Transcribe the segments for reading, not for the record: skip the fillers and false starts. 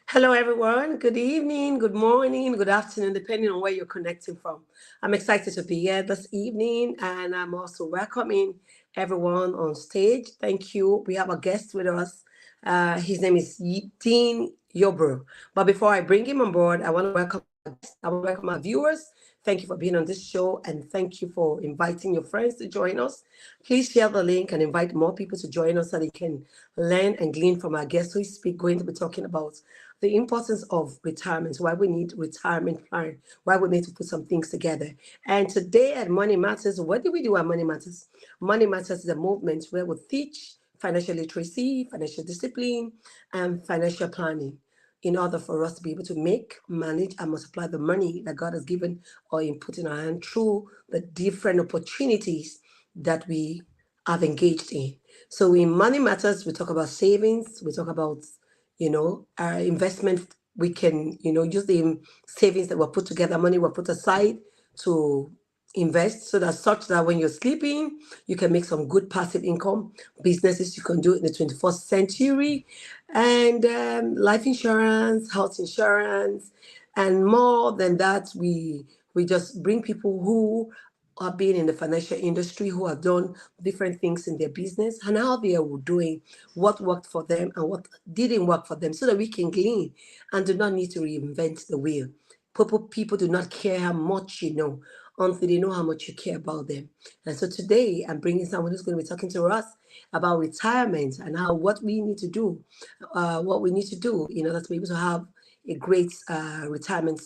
Hello, everyone. Good evening, good morning, good afternoon, depending on where you're connecting from. I'm excited to be here this evening, and I'm also welcoming everyone on stage. Thank you. We have a guest with us. His name is Dean Yarbrough. But before I bring him on board, I want to welcome our guests. I want to welcome our viewers. Thank you for being on this show, and thank you for inviting your friends to join us. Please share the link and invite more people to join us so they can learn and glean from our guests who is going to be talking about the importance of retirement, why we need retirement plan, why we need to put some things together. And today at Money Matters, what do we do at Money Matters? Money Matters is a movement where we teach financial literacy, financial discipline, and financial planning in order for us to be able to make, manage, and multiply the money that God has given or input in our hand through the different opportunities that we have engaged in. So in Money Matters, we talk about savings, we talk about our investment. We can, use the savings that were put together, money were put aside to invest so that such that when you're sleeping, you can make some good passive income. Businesses you can do in the 21st century, and life insurance, health insurance, and more than that, we just bring people who are being in the financial industry, who have done different things in their business and how they are doing, what worked for them and what didn't work for them, so that we can glean and do not need to reinvent the wheel. People do not care how much you know until they know how much you care about them. And so today I'm bringing someone who's going to be talking to us about retirement and how what we need to do in order to be able to have a great retirement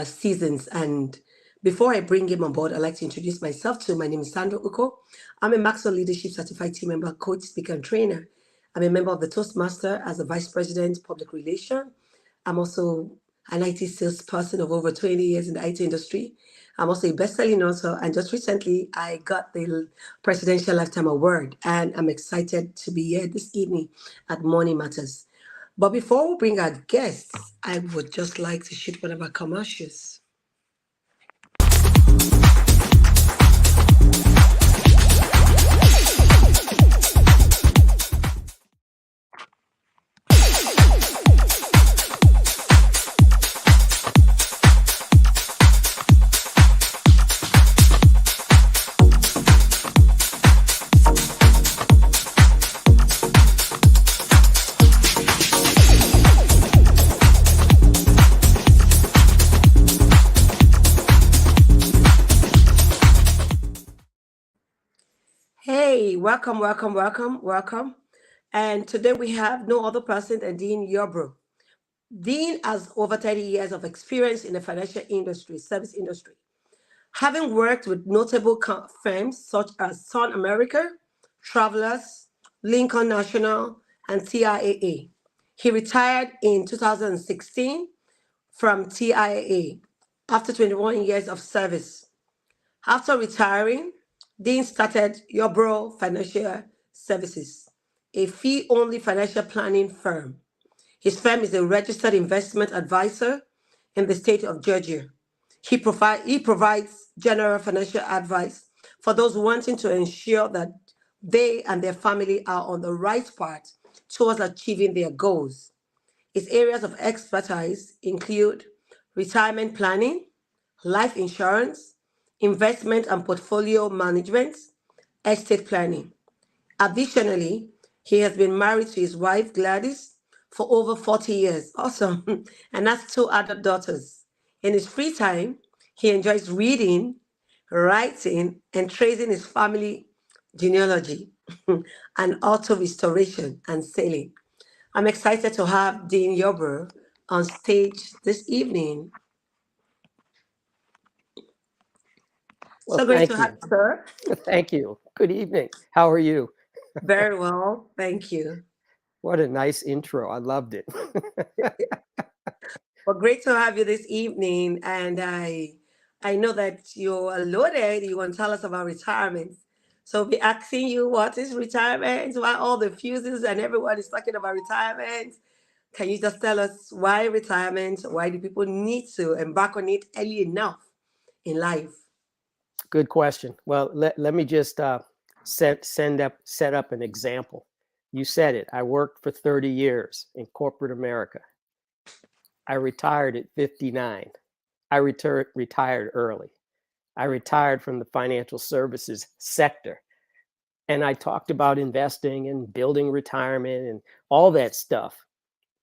seasons. And before I bring him on board, I'd like to introduce myself to. My name is Sandra Uko. I'm a Maxwell Leadership Certified Team Member, Coach, Speaker, and Trainer. I'm a member of the Toastmaster as a Vice President, Public Relation. I'm also an IT salesperson of over 20 years in the IT industry. I'm also a best-selling author, and just recently I got the Presidential Lifetime Award, and I'm excited to be here this evening at Morning Matters. But before we bring our guests, I would just like to shoot one of our commercials. Hey, welcome, welcome, welcome, welcome. And today we have no other person than Dean Yarbrough. Dean has over 30 years of experience in the financial industry, service industry, having worked with notable firms such as SunAmerica, Travelers, Lincoln National, and TIAA. He retired in 2016 from TIAA after 21 years of service. After retiring, Dean started Yarbrough Financial Services, a fee-only financial planning firm. His firm is a registered investment advisor in the state of Georgia. He provides general financial advice for those wanting to ensure that they and their family are on the right path towards achieving their goals. His areas of expertise include retirement planning, life insurance, investment and portfolio management, estate planning. Additionally, he has been married to his wife, Gladys, for over 40 years. Awesome. And that's two adult daughters. In his free time, he enjoys reading, writing, and tracing his family genealogy and auto restoration and sailing. I'm excited to have Dean Yarbrough on stage this evening. Well, So great thank to have you. you, sir. Thank you. Good evening. How are you? Very well, thank you. What a nice intro. I loved it. Well, great to have you this evening. And I know that you're loaded. You want to tell us about retirement. So I'll be asking you, what is retirement? Why all the fuses and everyone is talking about retirement? Can you just tell us why retirement? Why do people need to embark on it early enough in life? Good question. Well, let me just set up an example. You said it. I worked for 30 years in corporate America. I retired at 59. I retired early. I retired from the financial services sector. And I talked about investing and building retirement and all that stuff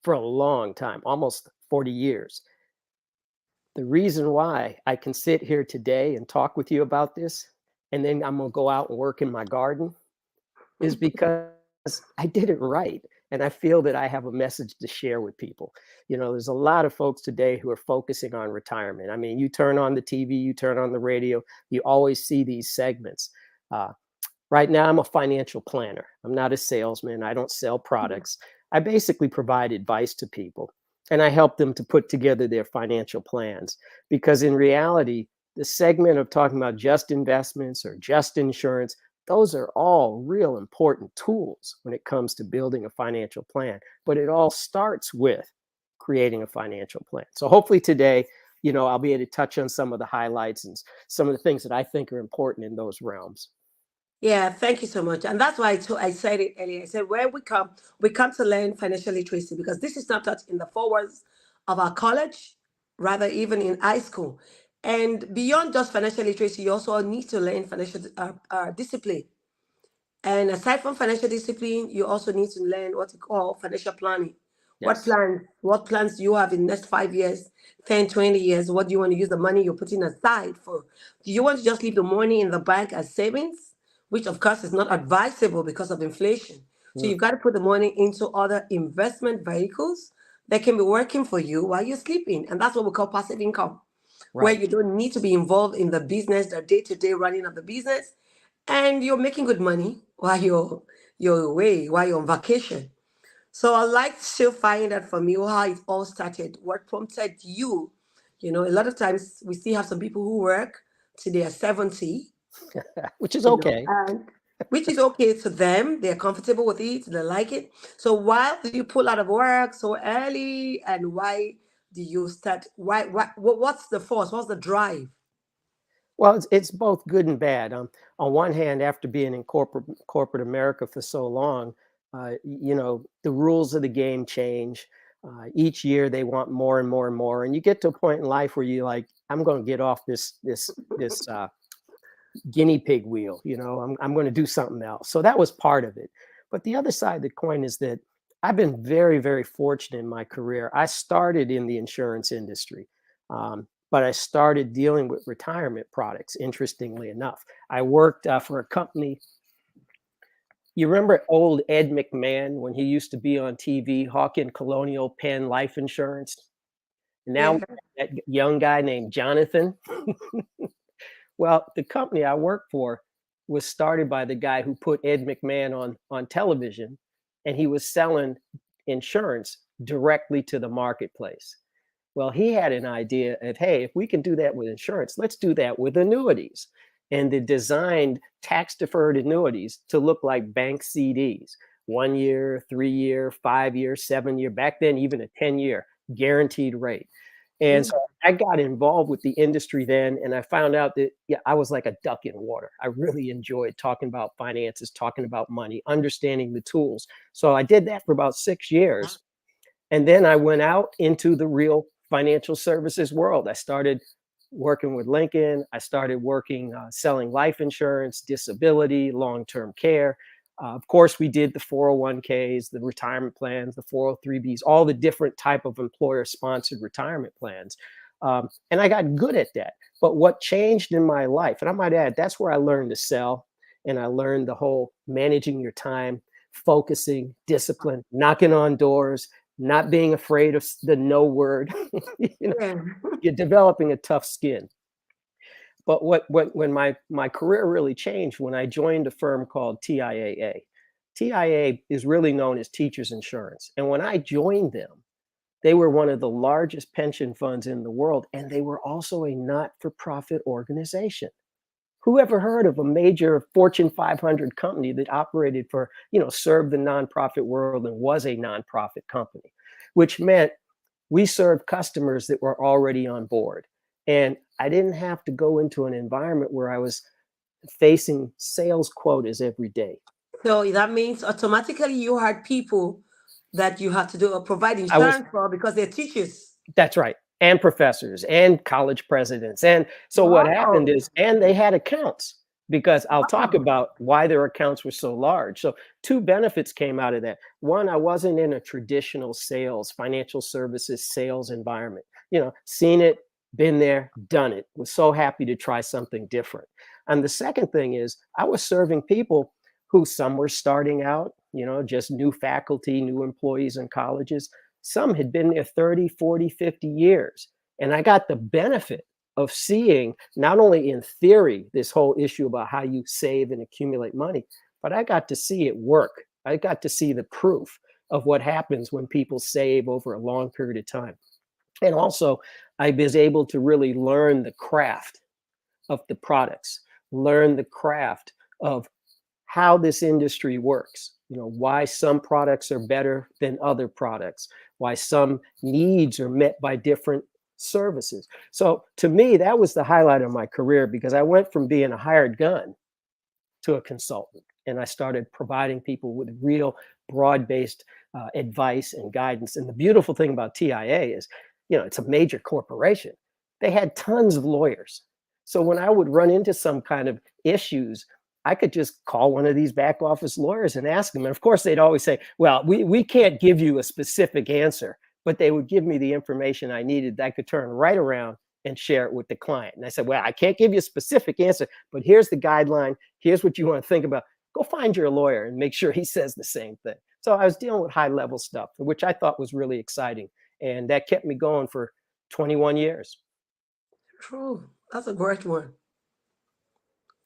for a long time, almost 40 years. The reason why I can sit here today and talk with you about this, and then I'm going to go out and work in my garden, is because I did it right. And I feel that I have a message to share with people. There's a lot of folks today who are focusing on retirement. I mean, you turn on the TV, you turn on the radio, you always see these segments. Uh, Right now, I'm a financial planner. I'm not a salesman. I don't sell products. I basically provide advice to people and I help them to put together their financial plans. Because in reality, the segment of talking about just investments or just insurance, those are all real important tools when it comes to building a financial plan. But it all starts with creating a financial plan. So hopefully today, I'll be able to touch on some of the highlights and some of the things that I think are important in those realms. Yeah, thank you so much. And that's why I said it earlier. I said, where we come to learn financial literacy because this is not taught in the four walls of our college, rather, even in high school. And beyond just financial literacy, you also need to learn financial discipline. And aside from financial discipline, you also need to learn what you call financial planning. Yes. What plans do you have in the next 5 years, 10, 20 years? What do you want to use the money you're putting aside for? Do you want to just leave the money in the bank as savings? Which of course is not advisable because of inflation. So Mm, you've got to put the money into other investment vehicles that can be working for you while you're sleeping. And that's what we call passive income, where right. you don't need to be involved in the business, the day-to-day running of the business, and you're making good money while you're away, while you're on vacation. So I'd like to find out from you how it all started. What prompted you? A lot of times we still have some people who work till they are 70, Which is okay. and which is okay to them. They're comfortable with it, they like it. So why do you pull out of work so early, and why do you start? What's the force? What's the drive? Well, it's both good and bad. On one hand, after being in corporate America for so long, the rules of the game change. Each year, they want more and more and more, and you get to a point in life where you like, I'm going to get off this guinea pig wheel. I'm going to do something else. So that was part of it. But the other side of the coin is that I've been very, very fortunate in my career. I started in the insurance industry, but I started dealing with retirement products, interestingly enough. I worked for a company. You remember old Ed McMahon when he used to be on TV, hawking Colonial Penn life insurance? And now Yeah. we have that young guy named Jonathan. Well, the company I worked for was started by the guy who put Ed McMahon on television, and he was selling insurance directly to the marketplace. Well, he had an idea of, hey, if we can do that with insurance, let's do that with annuities. And they designed tax deferred annuities to look like bank CDs, 1 year, 3 year, 5 year, 7 year, back then, even a 10-year guaranteed rate. And Mm. so I got involved with the industry then, and I found out that, yeah, I was like a duck in water. I really enjoyed talking about finances, talking about money, understanding the tools. So I did that for about 6 years. And then I went out into the real financial services world. I started working with Lincoln. I started working selling life insurance, disability, long-term care. Of course, we did the 401ks, the retirement plans, the 403bs, all the different type of employer-sponsored retirement plans. And I got good at that. But what changed in my life, and I might add, that's where I learned to sell, and I learned the whole managing your time, focusing, discipline, knocking on doors, not being afraid of the no word. you know, Yeah. you're developing a tough skin. But when my career really changed when I joined a firm called TIAA. TIAA is really known as Teachers Insurance. And when I joined them, they were one of the largest pension funds in the world, and they were also a not-for-profit organization. Who ever heard of a major Fortune 500 company that operated for, served the nonprofit world and was a nonprofit company, which meant we served customers that were already on board. And I didn't have to go into an environment where I was facing sales quotas every day. So that means automatically you had people that you had to do provide I was insurance for because they're teachers. That's right. And professors and college presidents. And so what happened Wow. is, and they had accounts because I'll talk Wow. about why their accounts were so large. So two benefits came out of that. One, I wasn't in a traditional sales, financial services sales environment. Seen it, been there, done it. Was so happy to try something different. And the second thing is I was serving people who some were starting out, just new faculty, new employees in colleges. Some had been there 30, 40, 50 years. And I got the benefit of seeing not only in theory this whole issue about how you save and accumulate money, but I got to see it work. I got to see the proof of what happens when people save over a long period of time. And also, I was able to really learn the craft of the products, learn the craft of how this industry works, why some products are better than other products, why some needs are met by different services. So to me, that was the highlight of my career because I went from being a hired gun to a consultant. And I started providing people with real broad-based advice and guidance. And the beautiful thing about TIAA is, it's a major corporation. They had tons of lawyers. So when I would run into some kind of issues, I could just call one of these back office lawyers and ask them. And of course, they'd always say, well, we can't give you a specific answer, but they would give me the information I needed that I could turn right around and share it with the client. And I said, well, I can't give you a specific answer, but here's the guideline. Here's what you want to think about. Go find your lawyer and make sure he says the same thing. So I was dealing with high level stuff, which I thought was really exciting. And that kept me going for 21 years. True. That's a great one.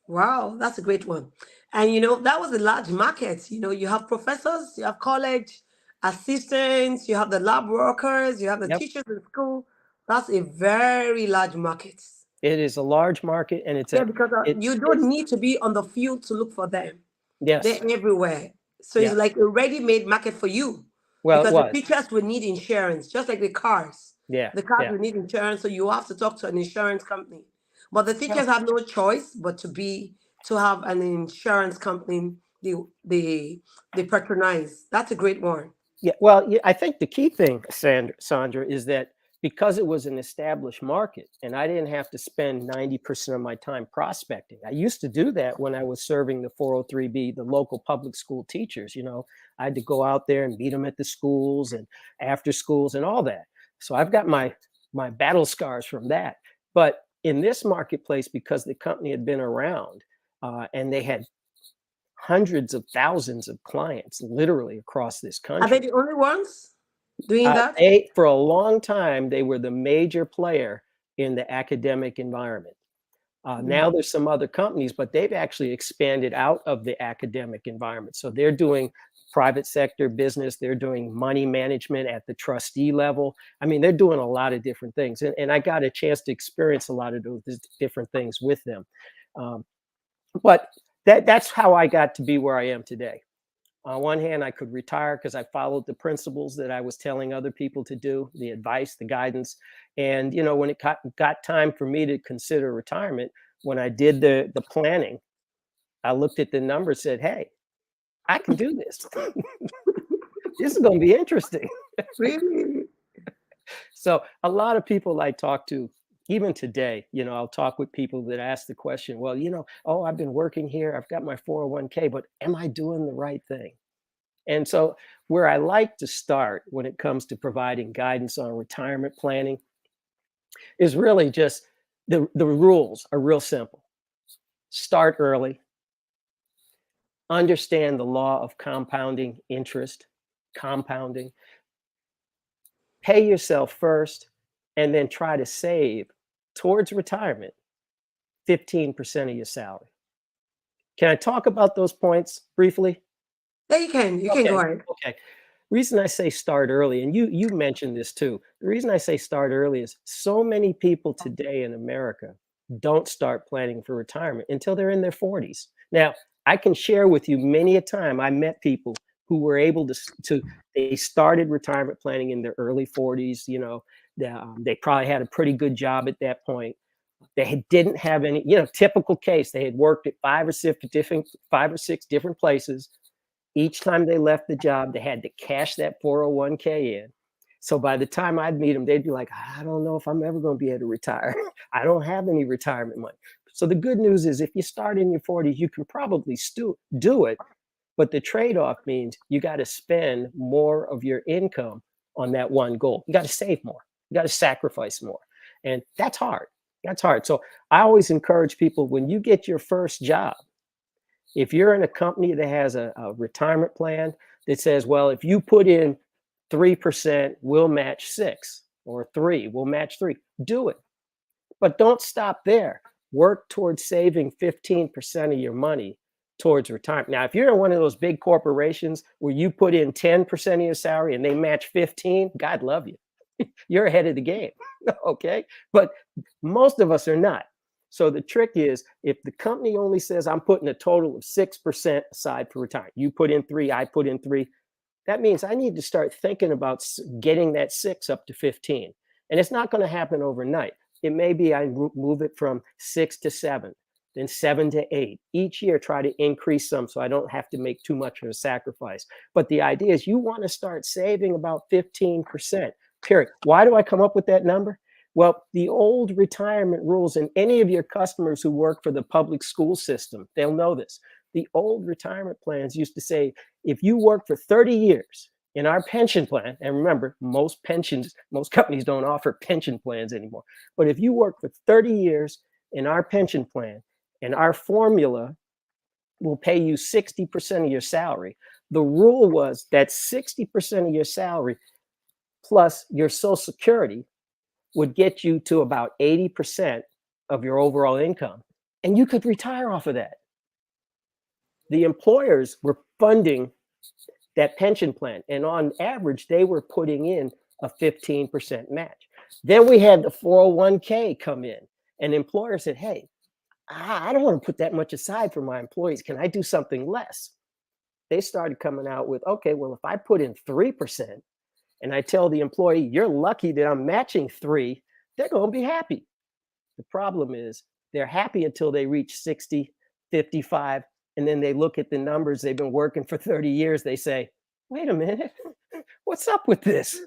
Wow, that's a great one. And that was a large market. You have professors, you have college assistants, you have the lab workers, you have the Yep. teachers in school. That's a very large market. It is a large market and Yeah, because you don't it's need to be on the field to look for them. They're yes. everywhere. So it's Yeah. like a ready-made market for you. Well, it Because the was. teachers will need insurance, just like the cars. Yeah. The cars Yeah. will need insurance, so you have to talk to an insurance company. But the Well, teachers have no choice but to have an insurance company they patronize. That's a great one. yeah. Well, yeah, I think the key thing, Sandra, is that because it was an established market and I didn't have to spend 90% of my time prospecting. I used to do that when I was serving the 403B, the local public school teachers. I had to go out there and meet them at the schools and after schools and all that. So I've got my battle scars from that. But in this marketplace, because the company had been around and they had hundreds of thousands of clients literally across this Are they country. the only ones doing that? For a long time, they were the major player in the academic environment. Mm. Now there's some other companies, but they've actually expanded out of the academic environment. So they're doing private sector business. They're doing money management at the trustee level. I mean, they're doing a lot of different things. And I got a chance to experience a lot of those different things with them. Um, but that's how I got to be where I am today. On one hand, I could retire because I followed the principles that I was telling other people to do, the advice, the guidance. And, when it got time for me to consider retirement, when I did the planning, I looked at the numbers, said, hey, I can do this. This is going to be interesting. Really? So a lot of people I talk to, even today, I'll talk with people that ask the question, well, oh, I've been working here. I've got my 401k, but am I doing the right thing? And so, where I like to start when it comes to providing guidance on retirement planning is really just the rules are real simple. Start early, understand the law of compounding interest, compounding, pay yourself first, and then try to save towards retirement 15% of your salary. Can I talk about those points briefly? Yeah, you can. You can go Okay. ahead. Okay. Reason I say start early, and you mentioned this too. The reason I say start early is so many people today in America don't start planning for retirement until they're in their 40s. Now, I can share with you many a time I met people who were able to they started retirement planning in their early 40s. They probably had a pretty good job at that point. They didn't have any, typical case. They had worked at five or six different places. Each time they left the job, they had to cash that 401k in. So by the time I'd meet them, they'd be like, I don't know if I'm ever going to be able to retire. I don't have any retirement money. So the good news is if you start in your 40s, you can probably still do it. But the trade-off means you got to spend more of your income on that one goal. You got to save more. You got to sacrifice more. And that's hard. That's hard. So I always encourage people, when you get your first job, if you're in a company that has a retirement plan that says, well, if you put in 3%, we'll match 6, or 3, we'll match 3, do it. But don't stop there. Work towards saving 15% of your money towards retirement. Now, if you're in one of those big corporations where you put in 10% of your salary and they match 15, God love you. You're ahead of the game. Okay. But most of us are not. So the trick is, if the company only says I'm putting a total of 6% aside for retirement, you put in 3, I put in 3, that means I need to start thinking about getting that 6 up to 15. And it's not going to happen overnight. It may be I move it from 6 to 7, then 7 to 8. Each year, try to increase some so I don't have to make too much of a sacrifice. But the idea is you want to start saving about 15%, period. Why do I come up with that number? Well, the old retirement rules, and any of your customers who work for the public school system, they'll know this. The old retirement plans used to say, if you work for 30 years in our pension plan, and remember, most companies don't offer pension plans anymore, but if you work for 30 years in our pension plan, and our formula will pay you 60% of your salary, the rule was that 60% of your salary plus your Social Security would get you to about 80% of your overall income, and you could retire off of that. The employers were funding that pension plan, and on average, they were putting in a 15% match. Then we had the 401k come in, and the employer said, hey, I don't want to put that much aside for my employees. Can I do something less? They started coming out with, okay, well, if I put in 3%, and I tell the employee, you're lucky that I'm matching 3, they're going to be happy. The problem is they're happy until they reach 60, 55, and then they look at the numbers. They've been working for 30 years. They say, wait a minute, what's up with this?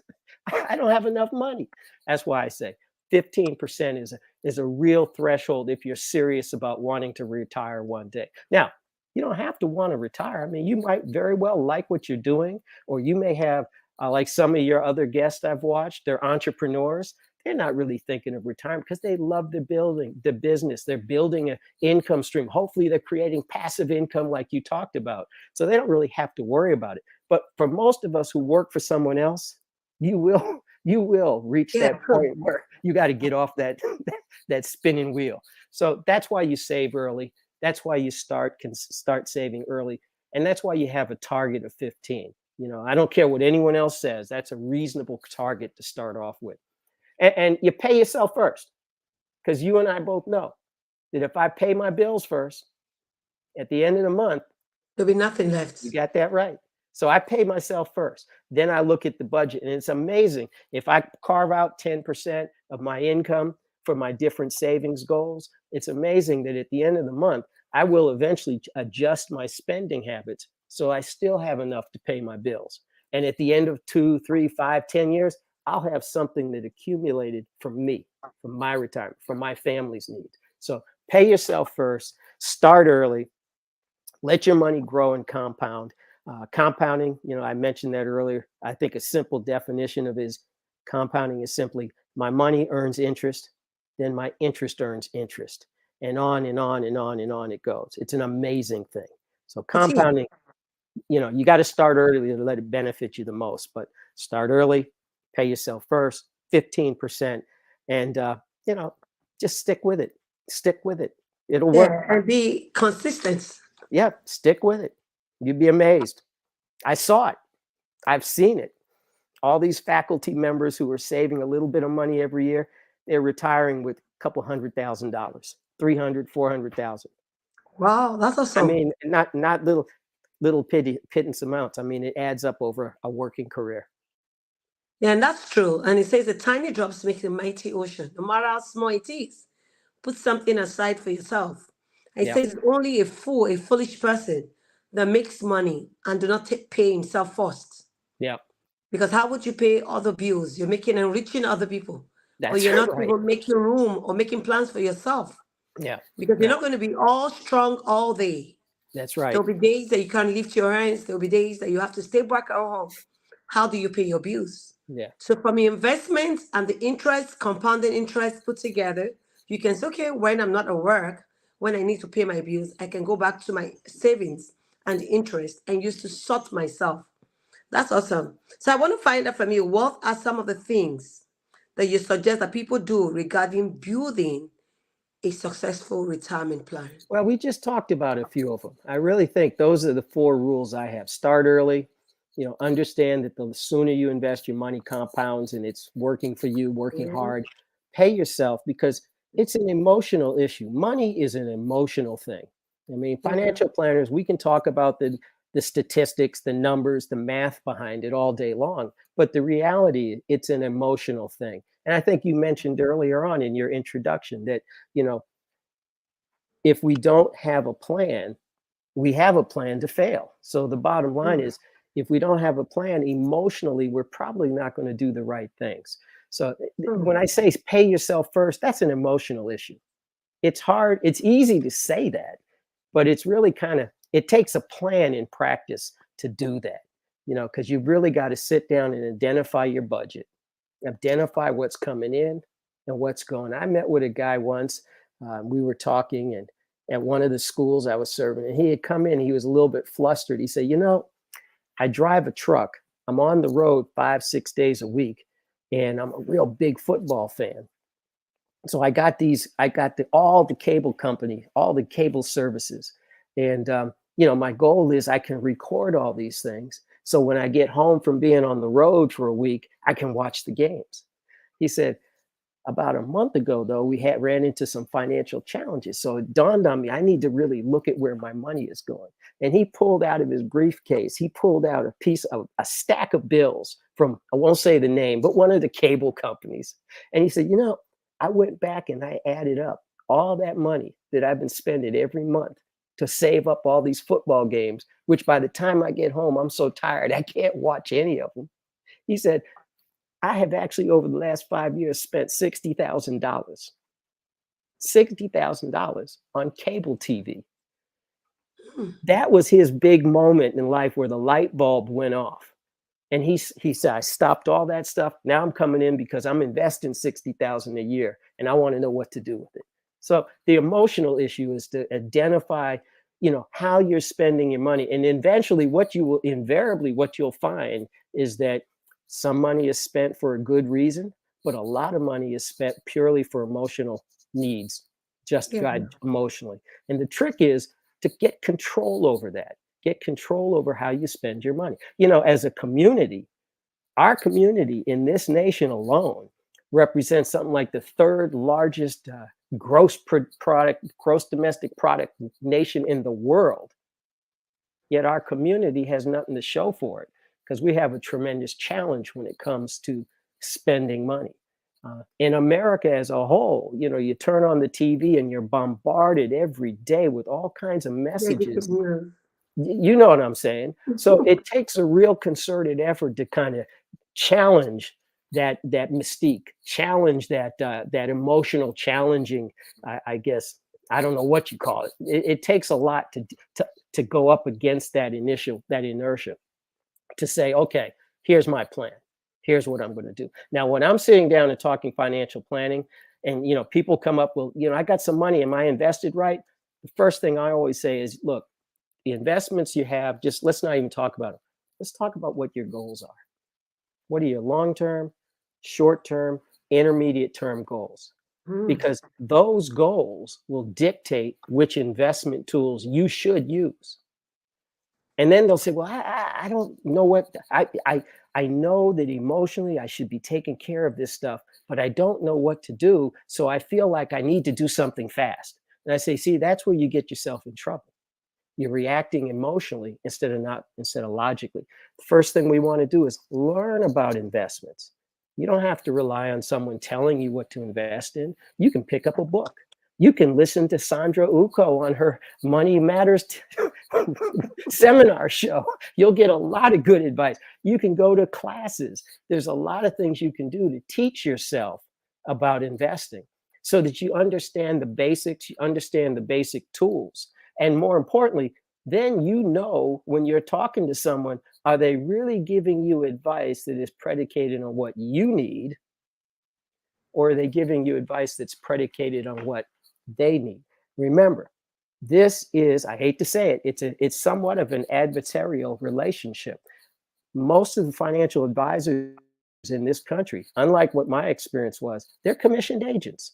I don't have enough money. That's why I say 15% is a real threshold if you're serious about wanting to retire one day. Now, you don't have to want to retire. I mean, you might very well like what you're doing, or you may have, like some of your other guests I've watched, they're entrepreneurs. They're not really thinking of retirement because they love the business. They're building an income stream. Hopefully they're creating passive income like you talked about. So they don't really have to worry about it. But for most of us who work for someone else, you will reach that point where you got to get off that spinning wheel. So that's why you save early. That's why you can start saving early. And that's why you have a target of 15. You know, I don't care what anyone else says. That's a reasonable target to start off with. And you pay yourself first, because you and I both know that if I pay my bills first, at the end of the month, there'll be nothing left. You got that right. So I pay myself first. Then I look at the budget, and it's amazing. If I carve out 10% of my income for my different savings goals, it's amazing that at the end of the month, I will eventually adjust my spending habits so I still have enough to pay my bills. And at the end of 2, 3, 5, 10 years, I'll have something that accumulated from me, from my retirement, from my family's needs. So pay yourself first, start early, let your money grow and compound. Compounding, I mentioned that earlier. I think a simple definition of compounding is simply my money earns interest, then my interest earns interest, and on and on and on and on it goes. It's an amazing thing. So compounding, you got to start early to let it benefit you the most, but start early, pay yourself first, 15%, and just stick with it. Stick with it. It'll work. And be consistent. Yeah, stick with it. You'd be amazed. I saw it. I've seen it. All these faculty members who are saving a little bit of money every year, they're retiring with a couple $100,000, $300,000, $400,000. Wow, that's awesome. I mean, not little pittance amounts. I mean, it adds up over a working career. Yeah, and that's true. And it says the tiny drops make a mighty ocean. No matter how small it is, put something aside for yourself. It says only a foolish person that makes money and do not pay himself first. Yeah, Because how would you pay other bills? You're making enriching other people, or that's you're not right. even making room or making plans for yourself. Yeah, Because you're yeah, not going to be all strong all day. that's right. There'll be days that you can't lift your hands. There'll be days that you have to stay back at home. How do you pay your bills? Yeah, So from your investments and the interest, compounding interest put together, you can say, okay, when I'm not at work, when I need to pay my bills, I can go back to my savings and interest and use to sort myself. That's awesome. So I want to find out from you, what are some of the things that you suggest that people do regarding building a successful retirement plan? well, we just talked about a few of them. I really think those are the 4 rules I have. Start early, understand that the sooner you invest, your money compounds and it's working for you, working Mhm. hard. Pay yourself, because it's an emotional issue. Money is an emotional thing. I mean, Mhm. financial planners, we can talk about the statistics, the numbers, the math behind it all day long, but the reality, it's an emotional thing. And I think you mentioned earlier on in your introduction that, you know, if we don't have a plan, we have a plan to fail. So the bottom line Mhm. is, if we don't have a plan emotionally, we're probably not going to do the right things. So when Mhm. I say pay yourself first, that's an emotional issue. It's hard, it's easy to say that, but it's really it takes a plan in practice to do that, because you've really got to sit down and identify your budget, identify what's coming in and what's going. I met with a guy once. We were talking, and at one of the schools I was serving, and he had come in. He was a little bit flustered. He said, I drive a truck. I'm on the road 5, 6 days a week, and I'm a real big football fan. So I got all the cable company, all the cable services. And, my goal is I can record all these things. So when I get home from being on the road for a week, I can watch the games. He said, about a month ago, though, we had ran into some financial challenges. So it dawned on me, I need to really look at where my money is going. And he pulled out of his briefcase, he pulled out a stack of bills from, I won't say the name, but one of the cable companies. And he said, I went back and I added up all that money that I've been spending every month to save up all these football games, which by the time I get home, I'm so tired, I can't watch any of them. He said, I have actually over the last 5 years spent $60,000, $60,000 on cable TV. That was his big moment in life where the light bulb went off. And he said, I stopped all that stuff. Now I'm coming in because I'm investing 60,000 a year and I want to know what to do with it. So the emotional issue is to identify, how you're spending your money. And eventually what you'll find is that some money is spent for a good reason, but a lot of money is spent purely for emotional needs, Yeah. justified emotionally. And the trick is to get control over that. Get control over how you spend your money. As a community, our community in this nation alone represents something like the third largest gross domestic product nation in the world. Yet our community has nothing to show for it because we have a tremendous challenge when it comes to spending money. In America as a whole, you turn on the TV and you're bombarded every day with all kinds of Negative messages. news. You know what I'm saying? So it takes a real concerted effort to kind of challenge that mystique, challenge that emotional challenging. I guess I don't know what you call it. It takes a lot to go up against that inertia, to say, okay, here's my plan. Here's what I'm going to do. Now, when I'm sitting down and talking financial planning, and people come up, well, I got some money. Am I invested right? The first thing I always say is, look, the investments you have, just let's not even talk about it. Let's talk about what your goals are. What are your long-term, short-term, intermediate-term goals? Mm. Because those goals will dictate which investment tools you should use. And then they'll say, well, I don't know what, I know that emotionally I should be taking care of this stuff, but I don't know what to do. So I feel like I need to do something fast. And I say, see, that's where you get yourself in trouble. You're reacting emotionally instead of logically. The first thing we want to do is learn about investments. You don't have to rely on someone telling you what to invest in. You can pick up a book. You can listen to Sandra Uko on her Money Matters seminar show. You'll get a lot of good advice. You can go to classes. There's a lot of things you can do to teach yourself about investing so that you understand the basics, you understand the basic tools. And more importantly, then you know when you're talking to someone, are they really giving you advice that is predicated on what you need? Or are they giving you advice that's predicated on what they need? Remember, this is, I hate to say it, it's somewhat of an adversarial relationship. Most of the financial advisors in this country, unlike what my experience was, they're commissioned agents.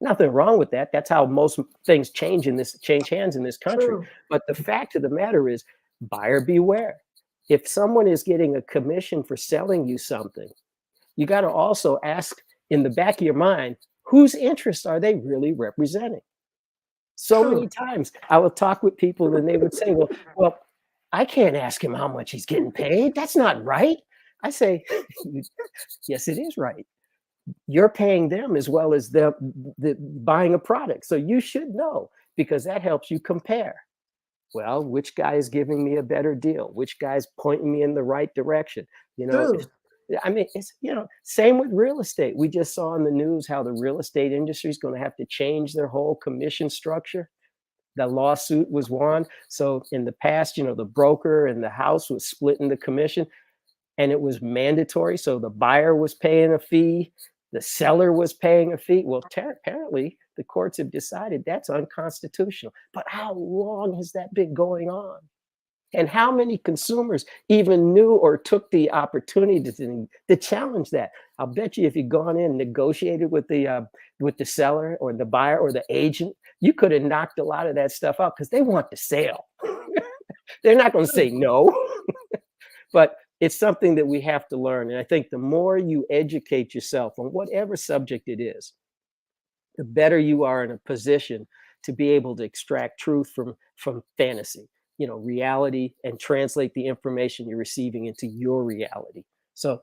Nothing wrong with that. That's how most things change hands in this country. True. But the fact of the matter is, buyer beware. If someone is getting a commission for selling you something, you got to also ask in the back of your mind, whose interests are they really representing? So True. many times I will talk with people and they would say, well, I can't ask him how much he's getting paid. That's not right. I say, yes, it is right. You're paying them as well as the buying a product. So you should know because that helps you compare. Well, which guy is giving me a better deal? Which guy's pointing me in the right direction? You know, True. I mean, it's, same with real estate. We just saw in the news how the real estate industry is going to have to change their whole commission structure. The lawsuit was won. So in the past, the broker and the house was splitting the commission and it was mandatory. So the buyer was paying a fee. The seller was paying a fee. Well, apparently the courts have decided that's unconstitutional. But how long has that been going on? And how many consumers even knew or took the opportunity to challenge that? I'll bet you if you'd gone in and negotiated with the seller or the buyer or the agent, you could have knocked a lot of that stuff out because they want the sale. They're not going to say no. But it's something that we have to learn. And I think the more you educate yourself on whatever subject it is, the better you are in a position to be able to extract truth from fantasy, reality, and translate the information you're receiving into your reality. So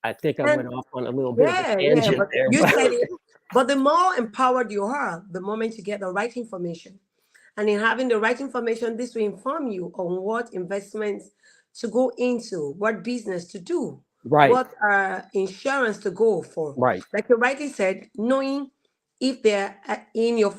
I think I went And off on a little bit of a yeah, tangent but there. you But said it. But the more empowered you are, the moment you get the right information. And in having the right information, this will inform you on what investments to go into, what business to do, right, what insurance to go for. right. Like you rightly said, knowing if they're in your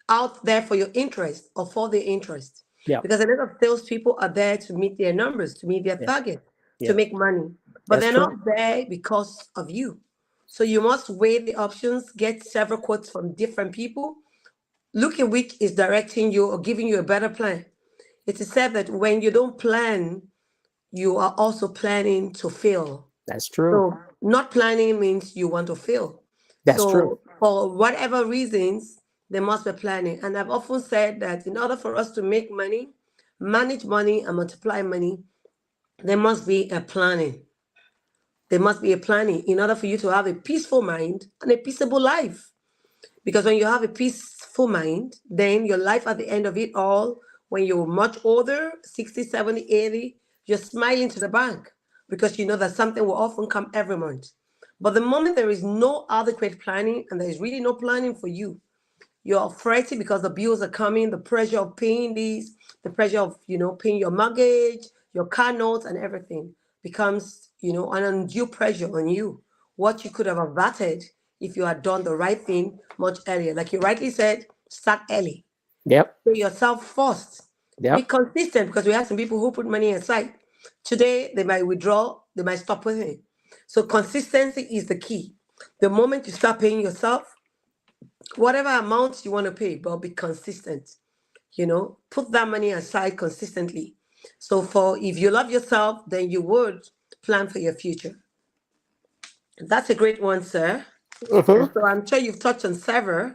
out there for your interest or for their interest. Yeah, Because a lot of salespeople are there to meet their numbers, to meet their yeah, target, to yeah. make money. But That's they're not true. there because of you. So you must weigh the options, get several quotes from different people, look at which is directing you or giving you a better plan. It is said that when you don't plan, you are also planning to fail. That's true. So not planning means you want to fail. That's true. So for whatever reasons, there must be planning. And I've often said that in order for us to make money, manage money, and multiply money, there must be a planning. There must be a planning in order for you to have a peaceful mind and a peaceable life. Because when you have a peaceful mind, then your life at the end of it all, when you're much older, 60, 70, 80, you're smiling to the bank because you know that something will often come every month. But the moment there is no adequate planning and there is really no planning for you, you're fretting because the bills are coming, the pressure of paying these, the pressure of, paying your mortgage, your car notes and everything becomes, an undue pressure on you. What you could have averted if you had done the right thing much earlier. Like you rightly said, start early. Yep, Pay yourself first. Be yep. consistent because we have some people who put money aside. Today, they might withdraw, they might stop putting it. So consistency is the key. The moment you start paying yourself, whatever amount you want to pay, but be consistent. Put that money aside consistently. So for if you love yourself, then you would plan for your future. That's a great one, sir. And Hmm. so I'm sure you've touched on several,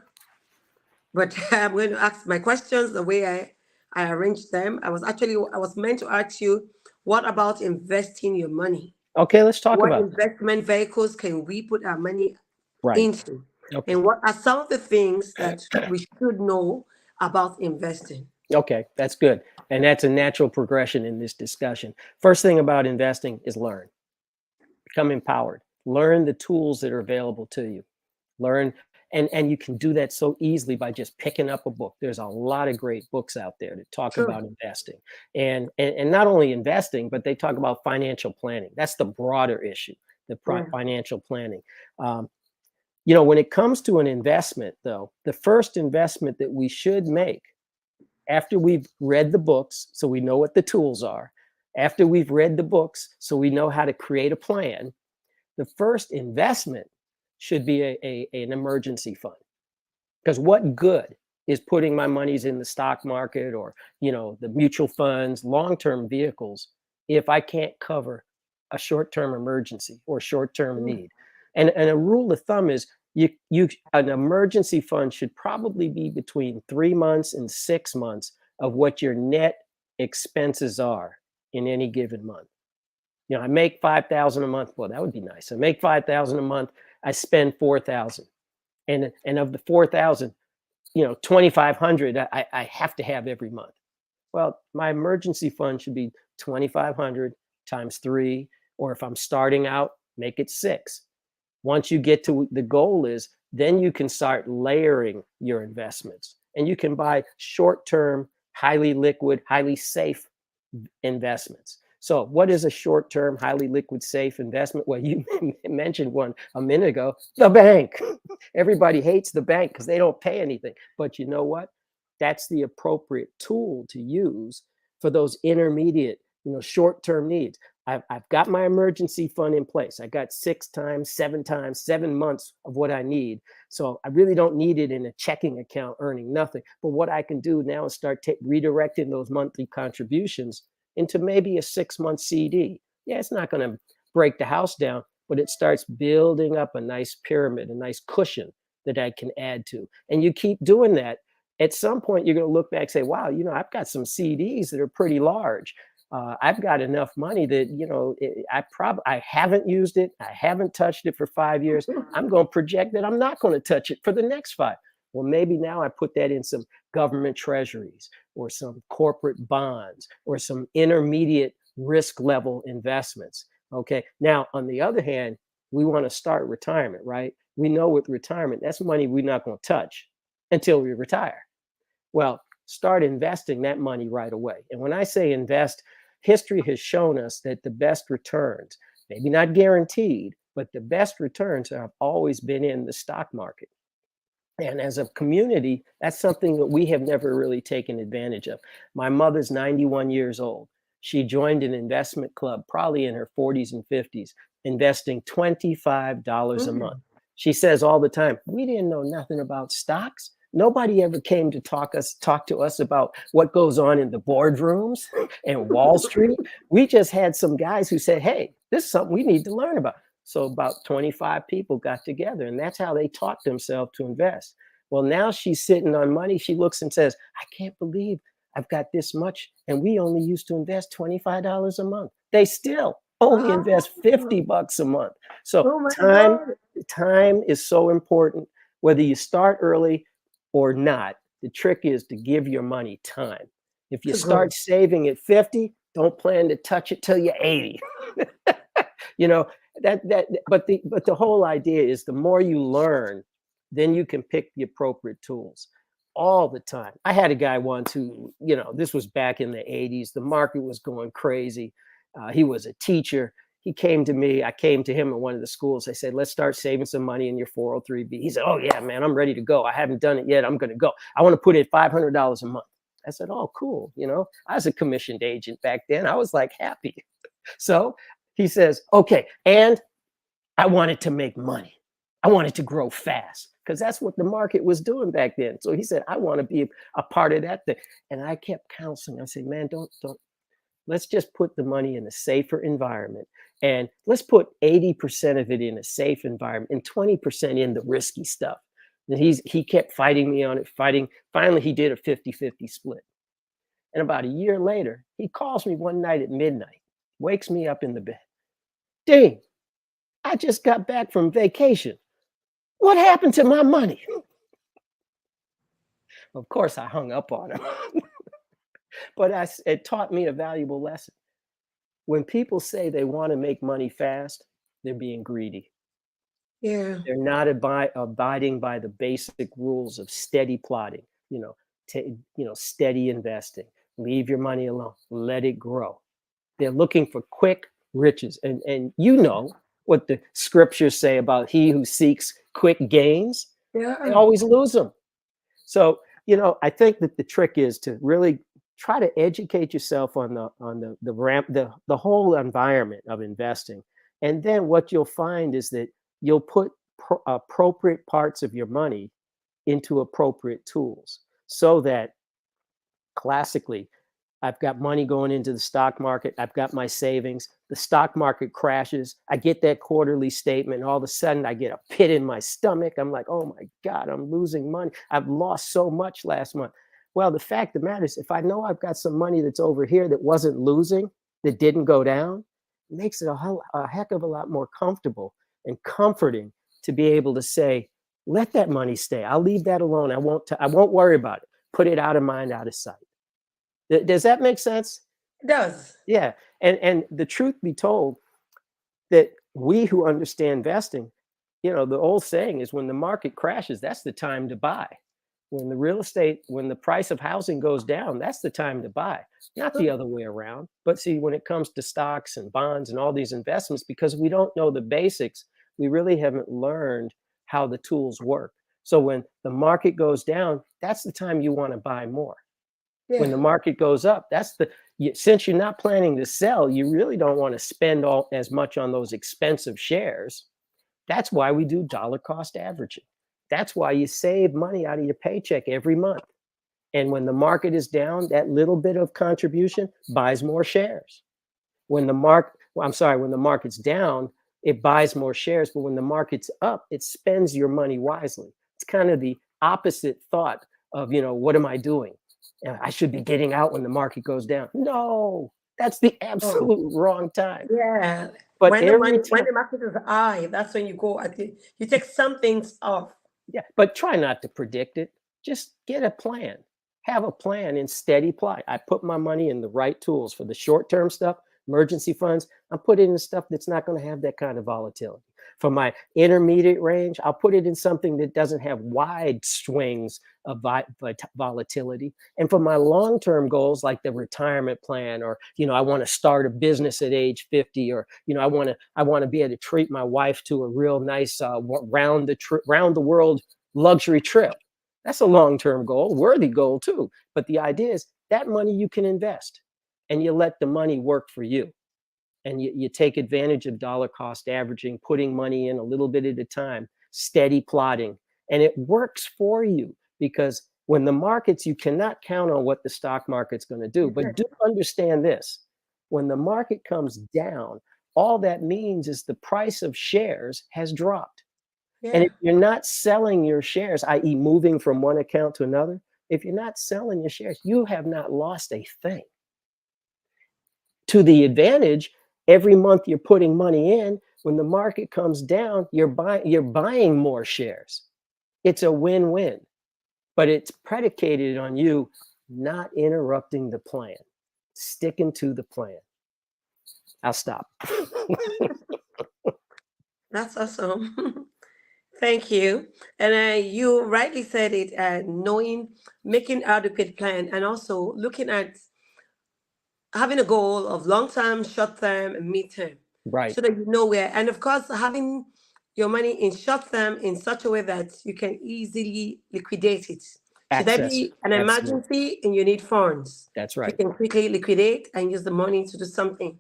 but I'm going to ask my questions the way I arranged them. I was meant to ask you, what about investing your money? Okay, let's talk What about that. investment vehicles can we put our money Right. into? Okay. And what are some of the things that we should know about investing? Okay, that's good. And that's a natural progression in this discussion. First thing about investing is learn, become empowered, learn the tools that are available to you, learn. And you can do that so easily by just picking up a book. There's a lot of great books out there that talk True. about investing, and not only investing, but they talk about financial planning. That's the broader issue, the Yeah. financial planning. Um, you know, when it comes to an investment, though, the first investment that we should make after we've read the books, so we know what the tools are, after we've read the books, so we know how to create a plan, the first investment should be an emergency fund. Because what good is putting my monies in the stock market or, you know, the mutual funds, long-term vehicles, if I can't cover a short-term emergency or short-term Yeah. need? And a rule of thumb is an emergency fund should probably be between 3 months and 6 months of what your net expenses are in any given month. You know, I make 5,000 a month. Well, that would be nice. I make 5,000 a month. I spend 4,000, and of the 4,000, you know, 2,500 I have to have every month. Well, my emergency fund should be 2,500 times 3, or if I'm starting out, make it 6. Once you get to the goal is, then you can start layering your investments, and you can buy short-term, highly liquid, highly safe investments. So what is a short-term, highly liquid, safe investment? Well, you mentioned one a minute ago, the bank. Everybody hates the bank because they don't pay anything. But you know what? That's the appropriate tool to use for those intermediate, you know, short-term needs. I've got my emergency fund in place. I got 7 months of what I need. So I really don't need it in a checking account earning nothing. But what I can do now is start redirecting those monthly contributions into maybe a 6-month CD. Yeah, it's not going to break the house down, but it starts building up a nice pyramid, a nice cushion that I can add to. And you keep doing that. At some point, you're going to look back and say, wow, you know, I've got some CDs that are pretty large. I've got enough money that, you know, I haven't used it. I haven't touched it for 5 years. I'm going to project that I'm not going to touch it for the next 5. Well, maybe now I put that in some government treasuries or some corporate bonds or some intermediate risk level investments. Okay. Now, on the other hand, we want to start retirement, right? We know with retirement, that's money we're not going to touch until we retire. Well, start investing that money right away. And when I say invest, history has shown us that the best returns, maybe not guaranteed, but the best returns have always been in the stock market. And as a community, that's something that we have never really taken advantage of. My mother's 91 years old. She joined an investment club probably in her 40s and 50s, investing $25 a month. She says all the time, we didn't know nothing about stocks. Nobody ever came to talk to us about what goes on in the boardrooms and Wall Street. We just had some guys who said, hey, this is something we need to learn about. So about 25 people got together, and that's how they taught themselves to invest. Well, now she's sitting on money. She looks and says, I can't believe I've got this much, and we only used to invest $25 a month. They still only invest $50 a month. So Oh my time God. is so important, whether you start early or not. The trick is to give your money time. If you To grow. start saving at 50, don't plan to touch it till you're 80. You know, but the whole idea is the more you learn, then you can pick the appropriate tools all the time. I had a guy once who, you know, this was back in the 80s. The market was going crazy. He was a teacher. He came to me. I came to him at one of the schools. I said, let's start saving some money in your 403B. He said, oh, yeah, man, I'm ready to go. I haven't done it yet. I'm going to go. I want to put in $500 a month. I said, oh, cool. You know, I was a commissioned agent back then. I was like happy. So he says, okay, and I wanted to make money. I wanted to grow fast because that's what the market was doing back then. So he said, I want to be a part of that thing. And I kept counseling. I said, man, don't, let's just put the money in a safer environment. And let's put 80% of it in a safe environment and 20% in the risky stuff. And he kept fighting me on it, fighting. Finally, he did a 50-50 split. And about a year later, he calls me one night at midnight, wakes me up in the bed. Dean, I just got back from vacation. What happened to my money? Of course, I hung up on him. But it taught me a valuable lesson. When people say they want to make money fast, they're being greedy. Yeah. They're not abiding by the basic rules of steady plotting, steady investing. Leave your money alone. Let it grow. They're looking for quick riches. And you know what the scriptures say about he who seeks quick gains, they Yeah. always lose them. So, I think that the trick is to really try to educate yourself on the whole environment of investing. And then what you'll find is that you'll put appropriate parts of your money into appropriate tools so that classically I've got money going into the stock market. I've got my savings. The stock market crashes. I get that quarterly statement. And all of a sudden, I get a pit in my stomach. I'm like, oh my God, I'm losing money. I've lost so much last month. Well, the fact of the matter is, if I know I've got some money that's over here that wasn't losing, that didn't go down, it makes it a heck of a lot more comfortable and comforting to be able to say, let that money stay. I'll leave that alone. I won't worry about it. Put it out of mind, out of sight. Does that make sense? It does. Yeah. And the truth be told, that we who understand investing, the old saying is when the market crashes, that's the time to buy. When the price of housing goes down, that's the time to buy, not the other way around. But see, when it comes to stocks and bonds and all these investments, because we don't know the basics, we really haven't learned how the tools work. So when the market goes down, that's the time you want to buy more. When Yeah. the market goes up, since you're not planning to sell, you really don't want to spend as much on those expensive shares. That's why we do dollar cost averaging. That's why you save money out of your paycheck every month. And when the market is down, that little bit of contribution buys more shares. When the market's down, it buys more shares. But when the market's up, it spends your money wisely. It's kind of the opposite thought of, what am I doing? I should be getting out when the market goes down. No, that's the Oh, absolute wrong time. yeah. But every When time, the market is high, that's when you go. You take some things off. yeah, but try not to predict it. Just get a plan. Have a plan and steady plot. I put my money in the right tools for the short-term stuff, emergency funds. I'm putting in stuff that's not going to have that kind of volatility. For my intermediate range, I'll put it in something that doesn't have wide swings of volatility. And for my long-term goals, like the retirement plan, or I want to start a business at age 50, or I want to be able to treat my wife to a real nice round the world luxury trip. That's a long-term goal, worthy goal too. But the idea is that money you can invest, and you let the money work for you. And you take advantage of dollar cost averaging, putting money in a little bit at a time, steady plotting, and it works for you, because when the markets, you cannot count on what the stock market's going to do. But do understand this: when the market comes down, all that means is the price of shares has dropped. And Yeah. if you're not selling your shares, i.e., moving from one account to another, if you're not selling your shares, you have not lost a thing. To the advantage, every month you're putting money in. When the market comes down, you're buying more shares. It's a win-win, but it's predicated on you not interrupting the plan, sticking to the plan. I'll stop. That's awesome. Thank you. And you rightly said it, making adequate plan, and also looking at having a goal of long term, short term, and mid term, Right. so that you know where. And of course, having your money in short term in such a way that you can easily liquidate it. Should there Access. be an Absolutely. emergency and you need funds, That's you right. can quickly liquidate and use the money to do something.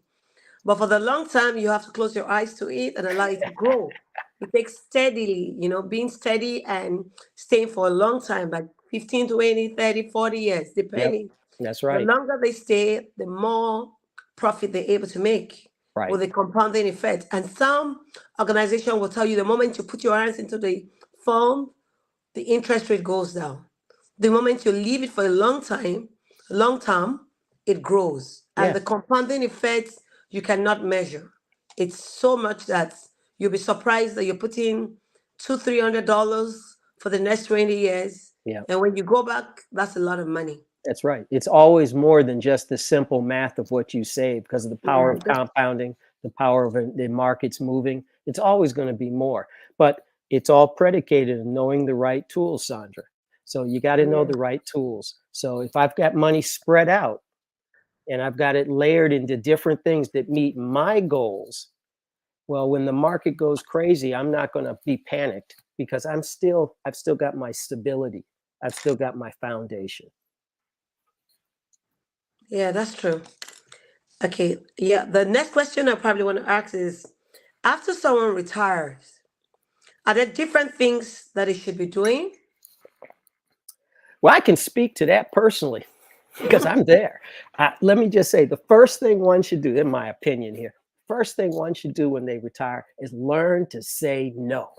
But for the long term, you have to close your eyes to it and allow it to grow. It takes steadily, being steady and staying for a long time, like 15, 20, 30, 40 years, Yep. depending. That's The right. longer they stay, the more profit they're able to make Right. with the compounding effect. And some organization will tell you the moment you put your hands into the fund, the interest rate goes down. The moment you leave it for a long term, it grows. And Yeah. the compounding effect you cannot measure. It's so much that you'll be surprised that you're putting $200-300 for the next 20 years. Yeah. And when you go back, that's a lot of money. That's right. It's always more than just the simple math of what you save, because of the power Yeah, of compounding, the power of the markets moving. It's always going to be more, but it's all predicated on knowing the right tools, Sandra. So you got to know Yeah. the right tools. So if I've got money spread out and I've got it layered into different things that meet my goals, well, when the market goes crazy, I'm not going to be panicked because I've still got my stability. I've still got my foundation. Yeah, that's true. Okay. Yeah. The next question I probably want to ask is, after someone retires, are there different things that they should be doing? Well, I can speak to that personally because I'm there. Let me just say the first thing one should do, in my opinion here, first thing one should do when they retire is learn to say no.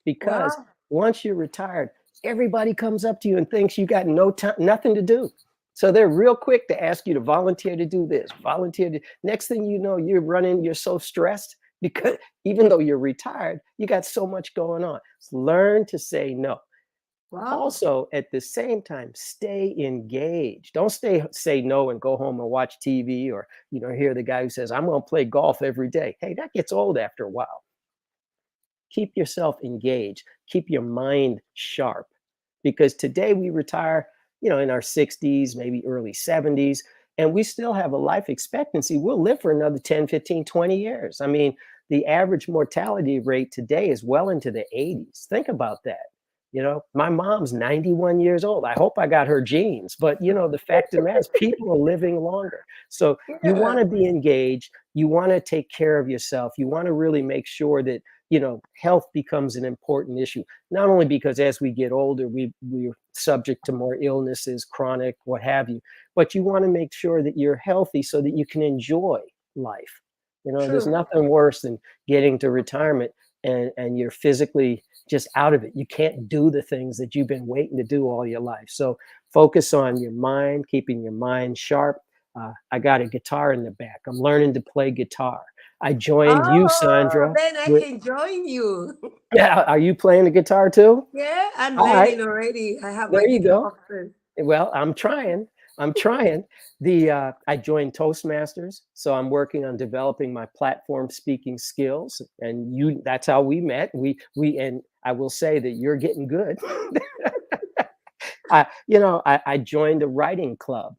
Because Wow. once you're retired, everybody comes up to you and thinks you got no time, nothing to do. So they're real quick to ask you to volunteer to do this, volunteer to. Next thing you know, you're so stressed because even though you're retired, you got so much going on. So learn to say no. Wow. Also, at the same time, stay engaged. Don't say no and go home and watch TV, or hear the guy who says, I'm going to play golf every day. Hey, that gets old after a while. Keep yourself engaged, keep your mind sharp, because today we retire, in our 60s, maybe early 70s, and we still have a life expectancy. We'll live for another 10, 15, 20 years. I mean, the average mortality rate today is well into the 80s. Think about that. My mom's 91 years old. I hope I got her genes, but the fact of the matter is people are living longer. So you Yeah. want to be engaged. You want to take care of yourself. You want to really make sure that health becomes an important issue, not only because as we get older, we're subject to more illnesses, chronic, what have you, but you want to make sure that you're healthy so that you can enjoy life. There's True. nothing worse than getting to retirement and you're physically just out of it. You can't do the things that you've been waiting to do all your life. So focus on your mind, keeping your mind sharp. I got a guitar in the back. I'm learning to play guitar. I joined you, Oh, Sandra. then I With, can join you. yeah, are you playing the guitar too? Yeah, I'm All right, learning already. I have my there you guitar go. upstairs. Well, I'm trying. I'm trying. I joined Toastmasters, so I'm working on developing my platform speaking skills. And that's how we met. And I will say that you're getting good. I joined a writing club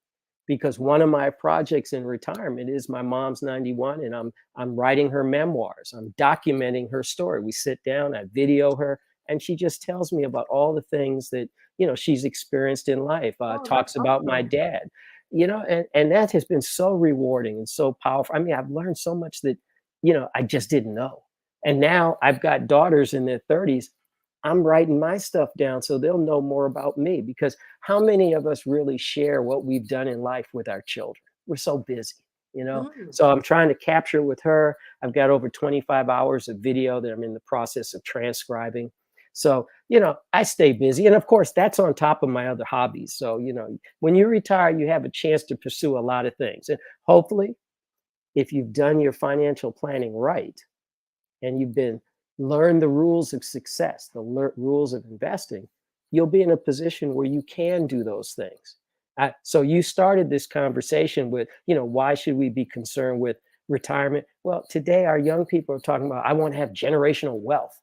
because one of my projects in retirement is my mom's 91, and I'm writing her memoirs. I'm documenting her story. We sit down, I video her, and she just tells me about all the things that she's experienced in life. Oh, that's Talks about my awesome. dad, and that has been so rewarding and so powerful. I mean, I've learned so much that I just didn't know. And now I've got daughters in their 30s. I'm writing my stuff down so they'll know more about me, because how many of us really share what we've done in life with our children? We're so busy. Mm, So I'm trying to capture with her. I've got over 25 hours of video that I'm in the process of transcribing. So, I stay busy. And of course, that's on top of my other hobbies. So, when you retire, you have a chance to pursue a lot of things. And hopefully, if you've done your financial planning right, and you've been learn the rules of success, the rules of investing, you'll be in a position where you can do those things. So you started this conversation with, why should we be concerned with retirement? Well, today our young people are talking about, I want to have generational wealth.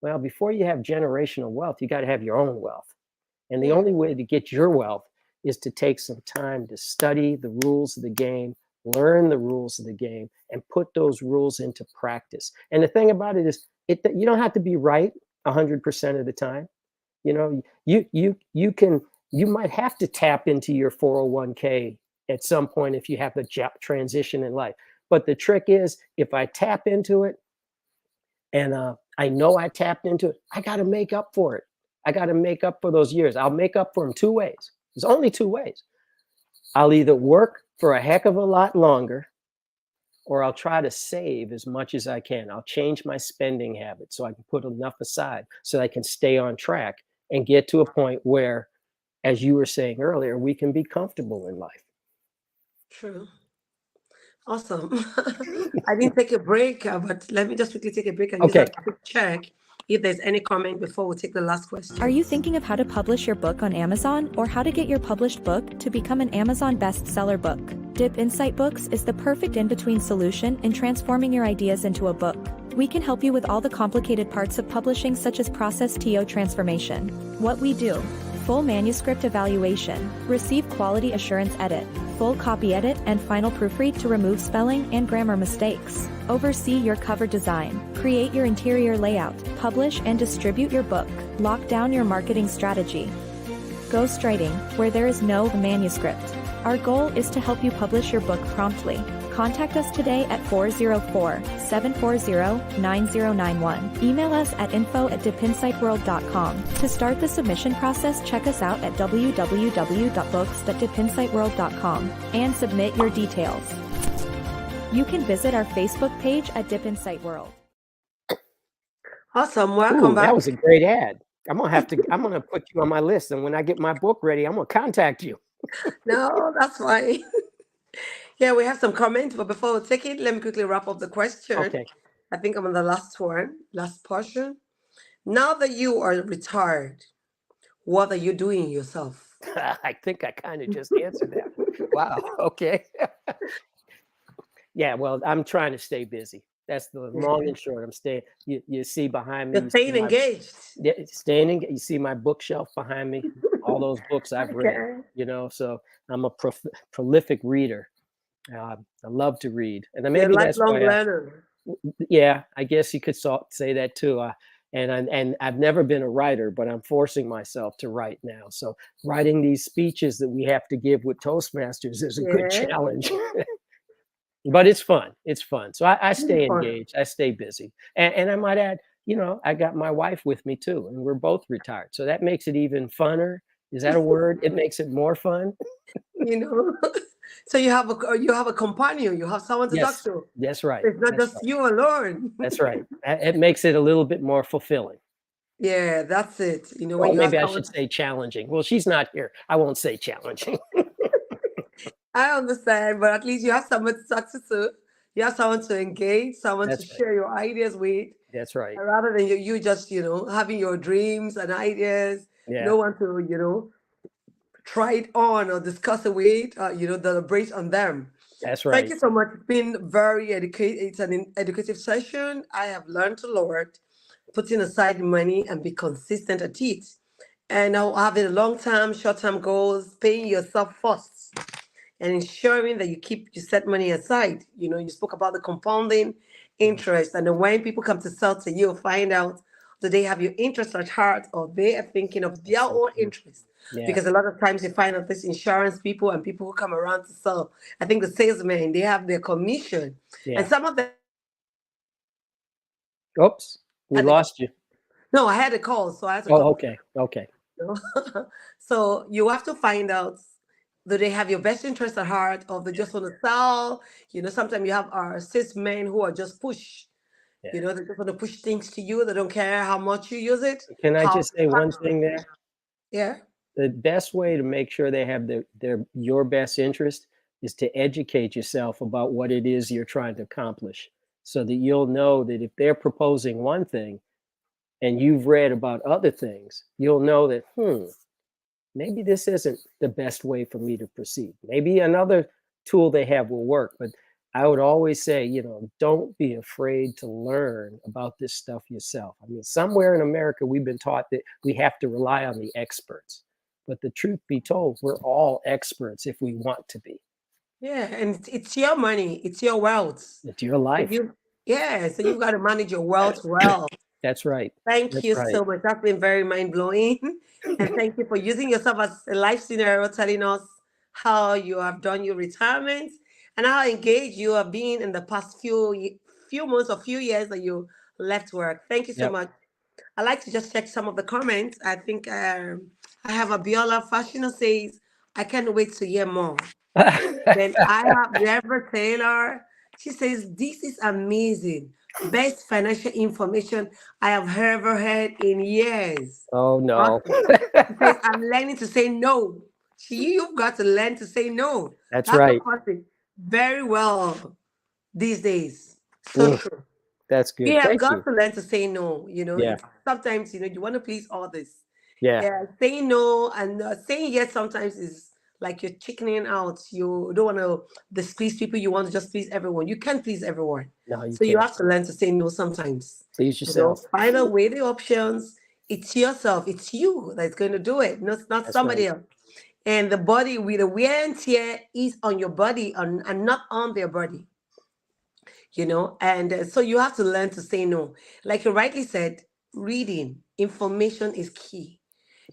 Well, before you have generational wealth, you got to have your own wealth. And the yeah, only way to get your wealth is to take some time to study the rules of the game, learn the rules of the game, and put those rules into practice. And the thing about it is, you don't have to be right 100% of the time. You might have to tap into your 401k at some point if you have a job transition in life. But the trick is, if I tap into it, and I know I tapped into it, I got to make up for it. I got to make up for those years. I'll make up for them two ways. There's only two ways. I'll either work for a heck of a lot longer, or I'll try to save as much as I can. I'll change my spending habits so I can put enough aside so I can stay on track and get to a point where, as you were saying earlier, we can be comfortable in life. true. Awesome. I didn't take a break, but let me just quickly take a break and use Okay. that quick check. if there's any comment before we take the last question. Are you thinking of how to publish your book on Amazon or how to get your published book to become an Amazon bestseller book? Dip Insight Books is the perfect in-between solution in transforming your ideas into a book. We can help you with all the complicated parts of publishing, such as process TO transformation. What we do: full manuscript evaluation, receive quality assurance edit, full copy edit and final proofread to remove spelling and grammar mistakes, oversee your cover design, create your interior layout, publish and distribute your book, lock down your marketing strategy. Ghostwriting, where there is no manuscript. Our goal is to help you publish your book promptly. Contact us today at 404-740-9091. Email us at info@dipinsightworld.com. To start the submission process, check us out at www.books.dipinsightworld.com and submit your details. You can visit our Facebook page at Dip Insight World. Awesome. Welcome back. That was a great ad. I'm gonna put you on my list, and when I get my book ready, I'm gonna contact you. No, that's fine. Yeah, we have some comments, but before we take it, let me quickly wrap up the question. Okay. I think I'm on the last portion. Now that you are retired, what are you doing yourself? I think I kind of just answered that. Wow. Okay. Yeah. Well, I'm trying to stay busy. That's the long and short. I'm staying. You see behind me. You're staying engaged. Yeah, You see my bookshelf behind me. All those books I've read. So I'm a prolific reader. I love to read, and then maybe that's lifelong why. learner. Yeah, I guess you could say that too. And I've never been a writer, but I'm forcing myself to write now. So writing these speeches that we have to give with Toastmasters is a good challenge. But it's fun. It's fun. So I stay engaged. I stay busy. And I might add, I got my wife with me too, and we're both retired. So that makes it even funner. Is that a word? It makes it more fun. So you have a companion. You have someone to talk to. That's right. It's not just you alone. That's right. It makes it a little bit more fulfilling. Yeah, that's it. Well, maybe I should say challenging. Well, she's not here. I won't say challenging. I understand, but at least you have someone to talk to. You have someone to engage, someone to share your ideas with. That's right. Rather than you just, having your dreams and ideas. Yeah. No one to, try it on or discuss it with, deliberate on them. That's right. Thank you so much. It's been very educated. It's an educative session. I have learned a lot, putting aside money and be consistent at it. And now having long-term, short-term goals, paying yourself first, and ensuring that you set money aside. You spoke about the compounding interest, and then when people come to sell to you, find out that they have your interest at heart, or they are thinking of their own interest. Yeah. Because a lot of times you find out this insurance people and people who come around to sell, I think the salesmen, they have their commission. Yeah. And some of them... Oops, we lost you. No, I had a call, so I had to Okay. So you have to find out, do they have your best interest at heart, or they just want to sell? Sometimes you have our salesmen who are just push. Yeah. They just want to push things to you. They don't care how much you use it. Can I just say one thing there? Yeah. The best way to make sure they have your best interest is to educate yourself about what it is you're trying to accomplish, so that you'll know that if they're proposing one thing and you've read about other things, you'll know that, maybe this isn't the best way for me to proceed. Maybe another tool they have will work, but I would always say, don't be afraid to learn about this stuff yourself. I mean, somewhere in America, we've been taught that we have to rely on the experts. But the truth be told, we're all experts if we want to be. Yeah, and it's your money. It's your wealth. It's your life. So you've got to manage your wealth well. That's right. Thank you so much. That's been very mind-blowing. And thank you for using yourself as a life scenario, telling us how you have done your retirement and how engaged you have been in the past few months or few years that you left work. Thank you so much. I'd like to just check some of the comments. I think I have Abiola Fashino says, I can't wait to hear more. Then I have Deborah Taylor. She says, this is amazing. Best financial information I have ever heard in years. Oh, no. She says, I'm learning to say no. You've got to learn to say no. That's right. Very well these days. So true. That's We good. have Thank got you. to learn to say no. Yeah. It's sometimes, you want to please others. Yeah. Yeah, saying no and saying yes sometimes is like you're chickening out. You don't want to displease people. You want to just please everyone. You can't please everyone. No, you So you can't. have to learn to say no sometimes. Please yourself. Find out weigh the options. It's yourself. It's you that's going to do it, not That's right. somebody else. And the body with the wear and tear is on your body and not on their body. And so you have to learn to say no. Like you rightly said, reading information is key.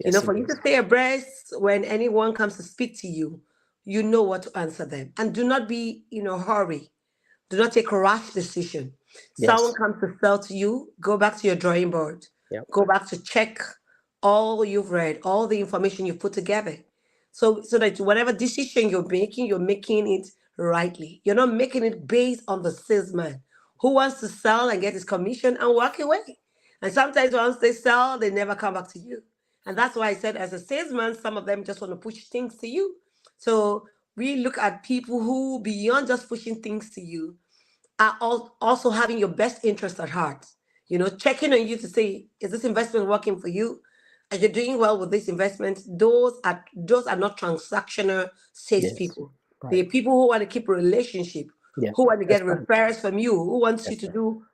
Yes, it For you to is. stay abreast when anyone comes to speak to you, you know what to answer them. And do not be in a hurry. Do not take a rash decision. Someone Yes. comes to sell to you, go back to your drawing board. Yep. Go back to check all you've read, all the information you've put together. So that whatever decision you're making it rightly. You're not making it based on the salesman who wants to sell and get his commission and walk away. And sometimes once they sell, they never come back to you. And that's why I said, as a salesman, some of them just want to push things to you. So we look at people who, beyond just pushing things to you, are also having your best interest at heart. Checking on you to say, is this investment working for you? Are you doing well with this investment? Those are not transactional Yes. salespeople. They're Right. people who want to keep a relationship, Yeah. who want to That's get right. referrals from you, who wants you That's to right. do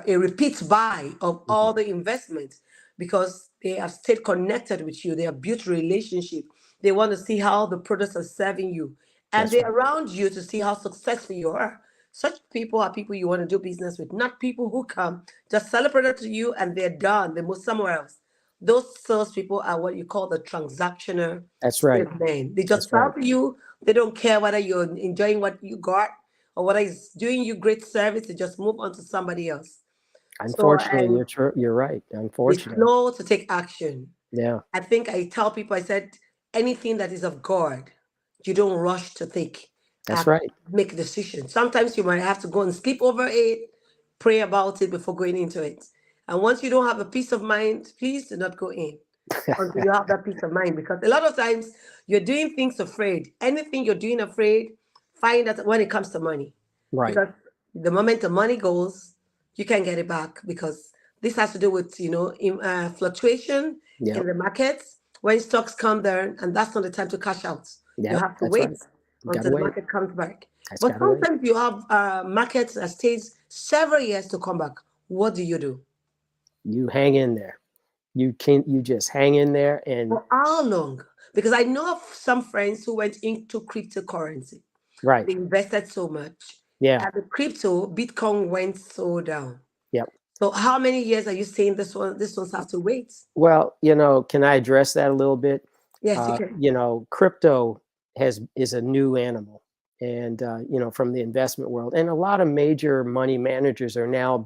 a repeat buy of all Mhm. the investments because they have stayed connected with you. They have built relationship. They want to see how the products are serving you, and That's they're right. around you to see how successful you are. Such people are people you want to do business with, not people who come just sell a product to you and they're done. They move somewhere else. Those salespeople are what you call the transactional That's right. salesmen. They just That's sell right. to you. They don't care whether you're enjoying what you got or whether it's doing you great service. They just move on to somebody else. So, Unfortunately, and you're true. You're right. be Unfortunately. slow to take action. Yeah. I think I tell people, I said, anything that is of God, you don't rush to take That's and right. make a decision. Sometimes you might have to go and sleep over it, pray about it before going into it. And once you don't have a peace of mind, please do not go in until you have that peace of mind. Because a lot of times you're doing things afraid. Anything you're doing afraid, find that when it comes to money. Right. Because the moment the money goes, you can't get it back because this has to do with, fluctuation Yeah. in the markets when stocks come down, and that's not the time to cash out. You Yeah. have to That's right. wait You gotta until the wait. market comes back. That's But gotta wait. sometimes you have markets that stays several years to come back. What do? You hang in there. You just hang in there and For how long? Because I know of some friends who went into cryptocurrency. right. They invested so much. Yeah. And the crypto, Bitcoin went so down. Yep. So how many years are you saying this one's have to wait? Well, can I address that a little bit? Yes, you can. Crypto is a new animal, and from the investment world, and a lot of major money managers are now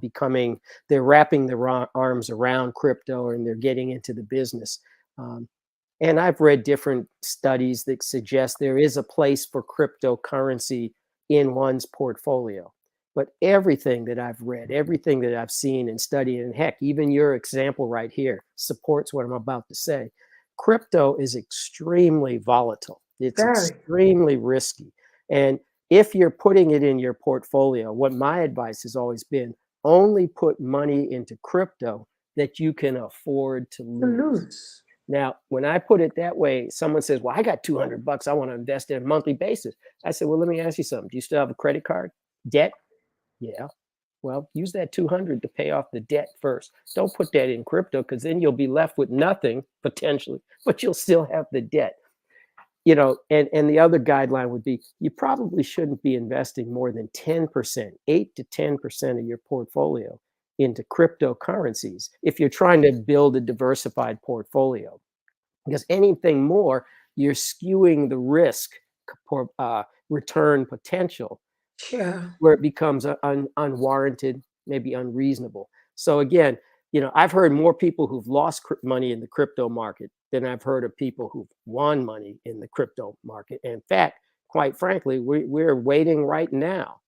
they're wrapping their arms around crypto, and they're getting into the business. Um, and I've read different studies that suggest there is a place for cryptocurrency in one's portfolio. But everything that I've read, everything that I've seen and studied, and heck, even your example right here supports what I'm about to say. Crypto is extremely volatile. It's Very. extremely risky. And if you're putting it in your portfolio, what my advice has always been, only put money into crypto that you can afford to To lose. lose. Now, when I put it that way, someone says, well, I got $200. I want to invest in a monthly basis. I said, well, let me ask you something. Do you still have a credit card? Debt? Yeah. Well, use that 200 to pay off the debt first. Don't put that in crypto because then you'll be left with nothing potentially, but you'll still have the debt. And the other guideline would be you probably shouldn't be investing more than 10%, 8 to 10% of your portfolio into cryptocurrencies if you're trying to build a diversified portfolio. Because anything more, you're skewing the risk return potential Sure. where it becomes unwarranted, maybe unreasonable. So again, I've heard more people who've lost money in the crypto market than I've heard of people who've won money in the crypto market. In fact, quite frankly, we're waiting right now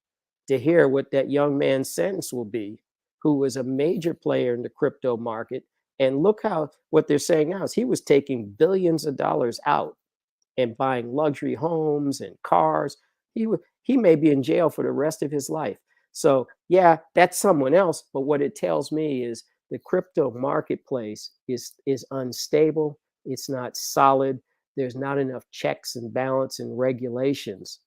to hear what that young man's sentence will be, who was a major player in the crypto market. And look what they're saying now is he was taking billions of dollars out and buying luxury homes and cars. He may be in jail for the rest of his life. So yeah, that's someone else. But what it tells me is the crypto marketplace is unstable. It's not solid. There's not enough checks and balance and regulations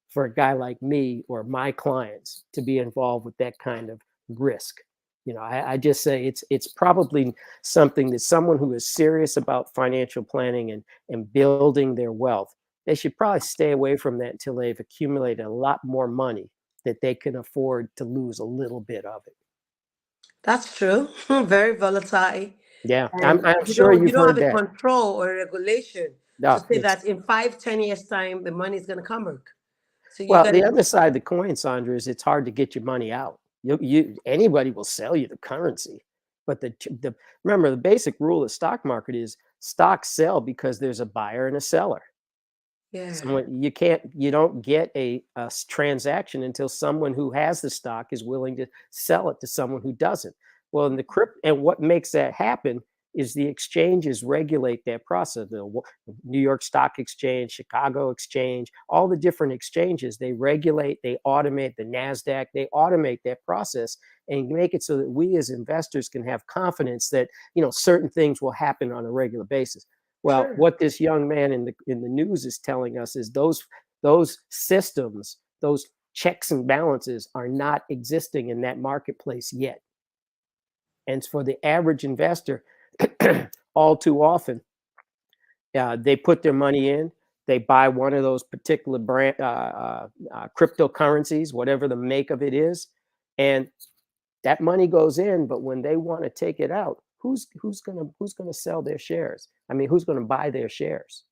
for a guy like me or my clients to be involved with that kind of risk. You know, I just say it's probably something that someone who is serious about financial planning and building their wealth, they should probably stay away from that until they've accumulated a lot more money that they can afford to lose a little bit of it. That's true. Very volatile. Yeah, And I'm sure you you've don't have heard the that. control or regulation to No, say that in 5, 10 years time the money is going to come back. So you well, got the to other side of the coin, Sandra, is it's hard to get your money out. Anybody will sell you the currency, but the remember the basic rule of the stock market is stocks sell because there's a buyer and a seller. yeah. You don't get a transaction until someone who has the stock is willing to sell it to someone who doesn't. Well, in the and what makes that happen is the exchanges regulate that process. The New York Stock Exchange, Chicago Exchange, all the different exchanges, they regulate, they automate. The NASDAQ, they automate that process and make it so that we as investors can have confidence that, you know, certain things will happen on a regular basis. Well, Sure. what this young man in the news is telling us is those systems, those checks and balances are not existing in that marketplace yet. And for the average investor, all too often, they put their money in, they buy one of those particular brand cryptocurrencies, whatever the make of it is, and that money goes in. But when they want to take it out, who's gonna sell their shares? I mean, who's gonna buy their shares?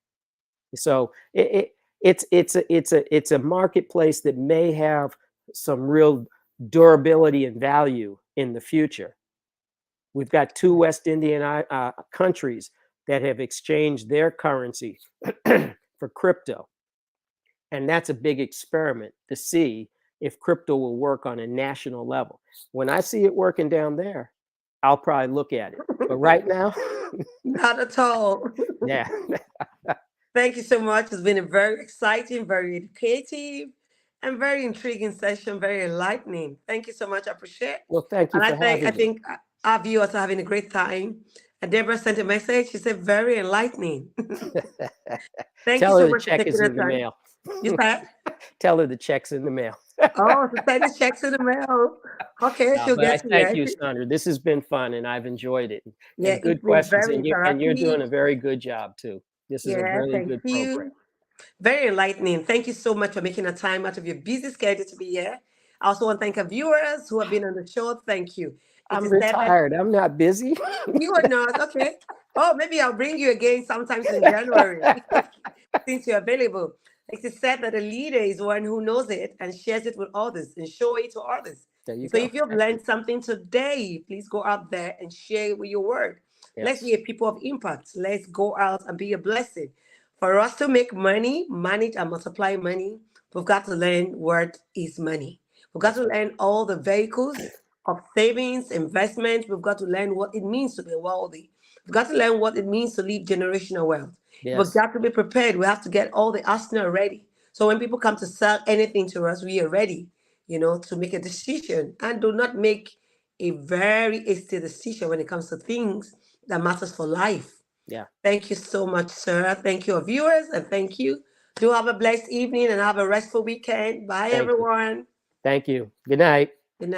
So it's a marketplace that may have some real durability and value in the future. We've got two West Indian countries that have exchanged their currency for crypto. And that's a big experiment to see if crypto will work on a national level. When I see it working down there, I'll probably look at it. But right now, Not at all. yeah. Thank you so much. It's been a very exciting, very educative, and very intriguing session, very enlightening. Thank you so much. I appreciate it. Well, thank you And for I having me. think our viewers are having a great time. And Deborah sent a message. She said, very enlightening. Thank you Tell so her the much for check taking is the in the time. mail. You said? Tell her the check's in the mail. Oh, so send the checks in the mail. Okay, she'll But I get to thank it. you, Sandra. This has been fun, and I've enjoyed it. Yeah, And it's good been questions, very and you're doing interactive. a very good job too. This is a Yeah, really thank good program. you. Very enlightening. Thank you so much for making a time out of your busy schedule to be here. I also want to thank our viewers who have been on the show. Thank you. It I'm is said that retired. I'm not busy. you are not okay. Oh, maybe I'll bring you again sometimes in January since you're available. It is said that a leader is one who knows it and shares it with others and show it to others. There you So go. if you've Thank you. learned something today, please go out there and share it with your word. Let's Yes. be a people of impact. Let's go out and be a blessing. For us to make money, manage and multiply money, we've got to learn what is money. We've got That's to right. learn all the vehicles of savings, investment. We've got to learn what it means to be wealthy. We've got to learn what it means to leave generational wealth. We've Yes. got to be prepared. We have to get all the arsenal ready. So when people come to sell anything to us, we are ready, to make a decision and do not make a very hasty decision when it comes to things that matters for life. Yeah. Thank you so much, sir. Thank you, our viewers, and thank you. Do have a blessed evening and have a restful weekend. Bye, Thank you. everyone. Thank you. Good night. Good night.